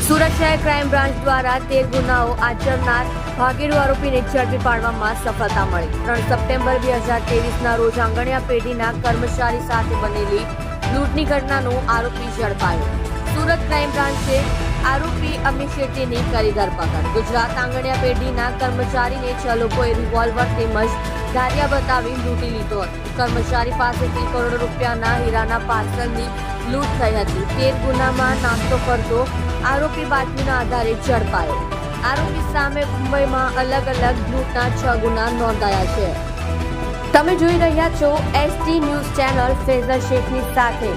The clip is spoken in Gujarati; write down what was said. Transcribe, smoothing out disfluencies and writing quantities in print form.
સુરત શહેર ક્રાઇમ બ્રાન્ચ દ્વારા 13 ગુનાઓ આચરનાર ભાગેડુ આરોપીને ઝડપી પાડવામાં સફળતા મળી। 3 સપ્ટેમ્બર 2023ના રોજ આંગણિયા પેઢીના કર્મચારી સાથે બનેલી લૂંટની ઘટનાનો આરોપી ઝડપાયો। સુરત ક્રાઇમ બ્રાન્ચે આરોપી અમિત શેટ્ટીની કરી ધરપકડ। ગુજરાત આંગણિયા પેઢીના કર્મચારીને 6 લોકોએ રિવોલ્વર તેમજ ધારિયા બતાવી લૂંટી લીધો હતો। કર્મચારી પાસેથી કરોડો રૂપિયાના હીરાના પાર્સલની લૂંટ થઈ હતી। 13 ગુનામાં નાસ્તો કરતો આરોપી બાતમીના આધારે ઝડપાયો। આરોપી સામે મુંબઈમાં અલગ અલગ લૂંટના 6 ગુના નોંધાયા છે। તમે જોઈ રહ્યા છો ST ન્યૂઝ ચેનલ ફેઝર શેખની સાથે।